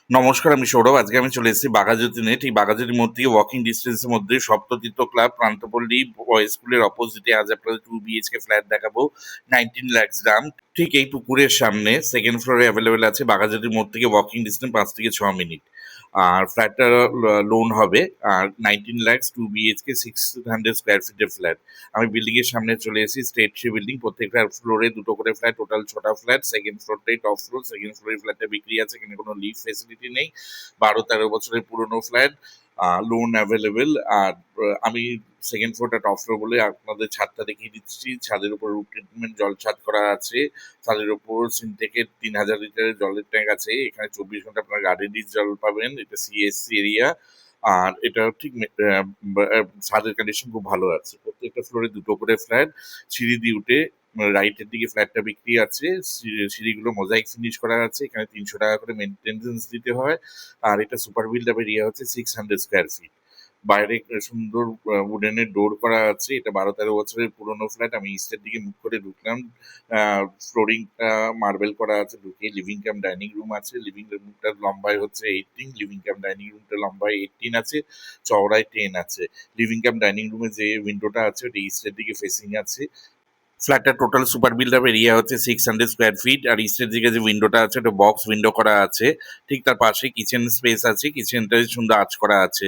নমস্কার, আমি সৌরভ। আজকে আমি চলে এসেছি বাঘাযতীনে। ঠিক বাঘাযতীন মোড় থেকে ওয়াকিং ডিস্টেন্সের মধ্যে সপ্ততীর্থ ক্লাব প্রান্তপল্লী বয়েজ স্কুলের অপোজিটে আজ আপনাদের 2 BHK ফ্ল্যাট দেখাবো। 19 lakhs দাম। ঠিক এই পুকুরের সামনে সেকেন্ড ফ্লোরে অ্যাভেলেবেল আছে। বাঘাযতীন মোড় থেকে ওয়াকিং ডিস্টেন্স 5 থেকে 6 মিনিট। আর ফ্ল্যাটটা লোন হবে। আর 19 lakhs 2 BHK 600 স্কোয়ার ফিটের ফ্ল্যাট। আমি বিল্ডিং এর সামনে চলে এসেছি। স্টেট থ্রি বিল্ডিং, প্রত্যেকটা ফ্লোরে দুটো করে ফ্ল্যাট, টোটাল 6টা ফ্ল্যাট। সেকেন্ড ফ্লোরটাই টপ ফ্লোর। সেকেন্ড ফ্লোরের ফ্ল্যাটটা বিক্রি আছে, এখানে কোনো লিফট ফেসিলিটি নেই। 12-13 বছরের পুরনো ফ্ল্যাট, লোন অ্যাভেলেবেল। আর আমি সেকেন্ড ফ্লোরটা টপ ফ্লোর বলে আপনাদের ছাদটা দেখিয়ে দিচ্ছি। ছাদের উপর রুফ ট্রিটমেন্ট জল ছাদ করা আছে। ছাদের উপর সিনটেকের 3000 লিটারের জলের ট্যাঙ্ক আছে। এখানে 24 ঘন্টা আপনার গার্ডেন ডিশ জল পাবেন। এটা সিএসসি এরিয়া। আর এটা ঠিক ছাদের কন্ডিশন খুব ভালো আছে। প্রত্যেকটা ফ্লোরে দুটো করে ফ্ল্যাট। সিঁড়ি দিয়ে উঠে রাইটের দিকে ফ্ল্যাটটা বিক্রি আছে। সিঁড়িগুলো মোজাইক ফিনিশ করা আছে। এখানে 300 টাকা করে মেনটেন্যান্স দিতে হয়। আর এটা সুপার বিল্ড আপ এরিয়া হচ্ছে 600 স্কোয়ার ফিট। বাইরে সুন্দর উডেনের ডোর করা আছে। এটা 12-13 বছরের পুরনো ফ্ল্যাট। আমি ইস্টের দিকে মুখ করে ঢুকলাম। ফ্লোরিংটা মার্বেল করা আছে। ঢুকে লিভিং কাম ডাইনিং রুম আছে। লিভিং রুমটার লম্বায় হচ্ছে 18, লিভিং কাম ডাইনিং রুমটা লম্বায় 18 আছে, চওড়ায় 10 আছে। লিভিং কাম ডাইনিং রুমে যে উইন্ডোটা আছে ওটা ইস্টের দিকে ফেসিং আছে। ফ্ল্যাটটার total super build up area হচ্ছে 600 স্কোয়ার ফিট। আর ইস্টের দিকে যে উইন্ডোটা আছে ওটা বক্স উইন্ডো করা আছে। ঠিক তার পাশে কিচেন স্পেস আছে। কিচেনটা সুন্দর আঁচ করা আছে।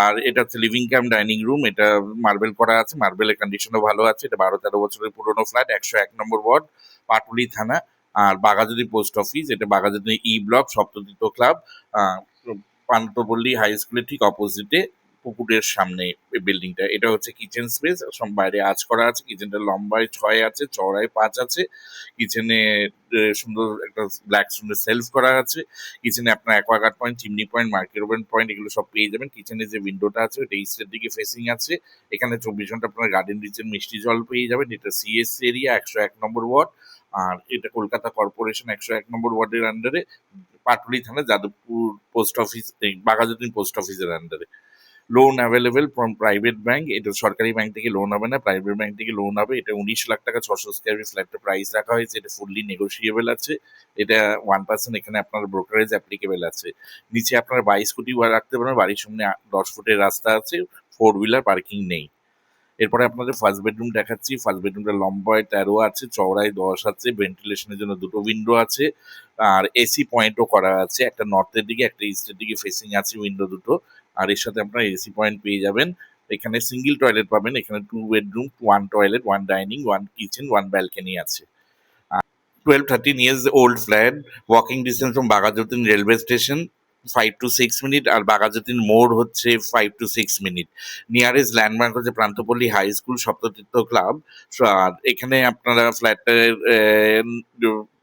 আর এটা হচ্ছে লিভিং কাম ডাইনিং রুম। এটা মার্বেল করা আছে। মার্বেলের কন্ডিশনও ভালো আছে। এটা 12-13 বছরের পুরনো ফ্ল্যাট। 101 নম্বর ওয়ার্ড, পাটুলি থানা। আর বাঘাযতীন পোস্ট অফিস। এটা বাঘাযতীন ব্লক, সপ্ততীর্থ ক্লাব, আহ পান্থপল্লী হাই স্কুলের ঠিক অপোজিটে, পুকুরের সামনে এই বিল্ডিংটা। এটা হচ্ছে কিচেন স্পেস। সব বাইরে আঁচ করা আছে। কিচেনটা লম্বায় 6 আছে, চওড়ায় 5 আছে। কিচেনে সুন্দর একটা ব্ল্যাক সুন্দর সেলফ করা আছে। কিচেনে আপনার Aquaguard point, chimney point, micro oven point এগুলো সব পেয়ে যাবেন। কিচেনে যে উইন্ডোটা আছে ওটা ইস্টের দিকে ফেসিং আছে। এখানে 24 ঘন্টা আপনার গার্ডেন রিচের মিষ্টি জল পেয়ে যাবেন। এটা সিএসসি এরিয়া, 101 নম্বর ওয়ার্ড। আর এটা কলকাতা কর্পোরেশন 101 নম্বর ওয়ার্ডের আন্ডারে, পাটুলি থানা, যাদবপুর পোস্ট অফিস, এই বাঘাযতীন পোস্ট অফিসের আন্ডারে। Loan available from private bank. এটা সরকারি ব্যাংক থেকে লোন হবে না, প্রাইভেট ব্যাংক থেকে লোন হবে। এটা 19 লাখ টাকা 600 স্কোয়ার ফিট ফ্ল্যাটের প্রাইস রাখা হয়েছে। এটা ফুললি নেগোসিয়েবল আছে। এটা 1% এখানে আপনার ব্রোকারেজ অ্যাপ্লিকেবল আছে। নিচে আপনার 22 স্কুটি রাখতে পারবেন। বাড়ির সামনে 10 ফুটের রাস্তা আছে। 4 হুইলার পার্কিং নেই। এরপরে আপনাদের ফার্স্ট বেডরুম দেখাচ্ছি। ফার্স্ট বেডরুমটা লম্বায় 13 আছে, চওড়ায় 10 আছে। ভেন্টিলেশনের জন্য দুটো উইন্ডো আছে। আর এসি পয়েন্টও করা আছে। একটা নর্থের দিকে, একটা ইস্টের দিকে ফেসিং আছে উইন্ডো দুটো। আর এর সাথে আপনারা এসি পয়েন্ট পেয়ে যাবেন। এখানে সিঙ্গেল টয়লেট পাবেন। এখানে 2 bedroom, 1 toilet, 1 dining, 1 kitchen, 1 balcony আছে। 12-13 years old flat, walking distance from Baghajatin railway station 5 to 6 minute. আর বাঘাযতীন মোড় হচ্ছে 5 to 6 মিনিট। নিয়ারেস্ট ল্যান্ডমার্ক হচ্ছে Prantapalli high school, Saptatirtha club. আর এখানে আপনারা ফ্ল্যাটের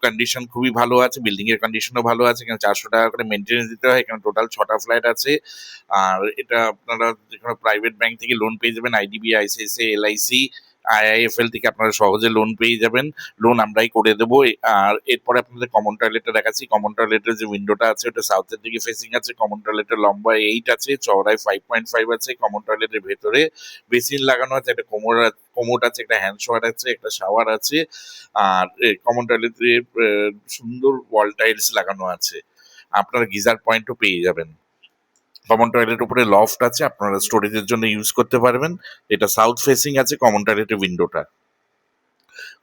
কন্ডিশন খুবই ভালো আছে। বিল্ডিং এর কন্ডিশনও ভালো আছে। এখানে 400 টাকা করে মেনটেন্যান্স দিতে হয়। এখানে টোটাল 6টা ফ্ল্যাট আছে। আর এটা আপনারা যেখানে প্রাইভেট ব্যাংক থেকে লোন পেয়ে যাবেন। আইডিবি, আইসিআইসিআই, এলআইসি, আইআইএফএল থেকে আপনারা সহজে লোন পেয়ে যাবেন। লোন আমরাই করে দেবো। আর এরপরে আপনাদের কমন টয়লেটটা দেখাচ্ছি। কমন টয়লেটের যে উইন্ডোটা আছে ওটা সাউথের দিকে ফেসিং আছে। কমন টয়লেটের লম্বায় 8 আছে, চওড়ায় 5.5 আছে। কমন টয়লেটের ভেতরে বেসিন লাগানো আছে, একটা কোমোড আছে, একটা হ্যান্ড শাওয়ার আছে, একটা শাওয়ার আছে। আর কমন টয়লেটে সুন্দর ওয়াল টাইলস লাগানো আছে। আপনারা গিজার পয়েন্টও পেয়ে যাবেন। কমন টয়লেট উপরে লফট আছে, আপনারা স্টোরেজের জন্য ইউজ করতে পারবেন। এটা সাউথ ফেসিং আছে কমন টয়লেটের উইন্ডোটা।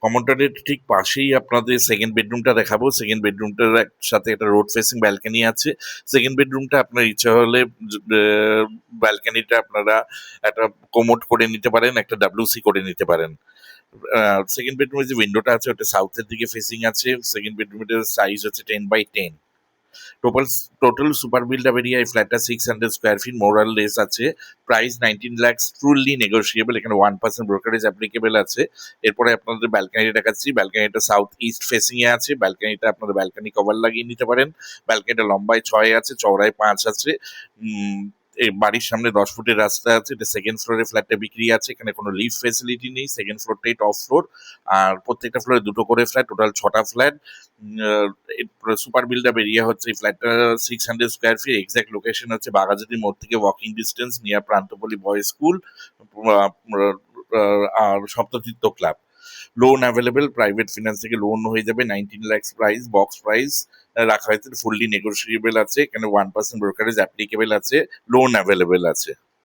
কমন টয়লেট ঠিক পাশেই আপনাদের সেকেন্ড বেডরুমটা দেখাবো। সেকেন্ড বেডরুমটার সাথে একটা রোড ফেসিং ব্যালকনি আছে। সেকেন্ড বেডরুমটা আপনার ইচ্ছা হলে ব্যালকনিটা আপনারা একটা কোমোড করে নিতে পারেন, একটা ডাব্লিউসি করে নিতে পারেন। সেকেন্ড বেডরুমের যে উইন্ডোটা আছে ওটা সাউথের দিকে ফেসিং আছে। সেকেন্ড বেডরুমের সাইজ হচ্ছে 10 by 10। Total total super build up area এই ফ্ল্যাটটা 600 স্কোয়ার ফিট, মোরাল লেস আছে। Price 19 lakhs, truly negotiable. এখানে 1% ব্রোকারেজ অ্যাপ্লিকেবল আছে। এরপরে আপনাদের ব্যালকানি দেখাচ্ছি। ব্যালকানিটা সাউথ ইস্ট ফেসিং এ আছে। ব্যালকানিটা আপনাদের ব্যালকানি কভার লাগিয়ে নিতে পারেন। ব্যালকানিটা লম্বায় 6 আছে, চওড়ায় 5 আছে। এই বাড়ির সামনে 10 ফুটের রাস্তা আছে। এটা সেকেন্ড ফ্লোরে ফ্ল্যাটটা বিক্রি আছে। এখানে কোনো লিফট ফেসিলিটি নেই। সেকেন্ড ফ্লোরটাই টপ ফ্লোর। আর প্রত্যেকটা ফ্লোরে দুটো করে ফ্ল্যাট, টোটাল 6টা flat. Super build up area হচ্ছে এই ফ্ল্যাটটা 600 স্কোয়ার ফিট। এক্সাক্ট লোকেশন হচ্ছে বাঘাযতীন মোড় থেকে walking distance, near Prantapalli boys school আর Saptatirtha club. Loan available, private finance থেকে লোন হয়ে যাবে। 19 lakhs প্রাইস, বক্স প্রাইস রাখা হয়েছে, ফুললি নেগোসিয়েবল আছে, এখানে 1% ব্রোকারেজ অ্যাপ্লিকেবল আছে, লোন অ্যাভেলেবেল আছে।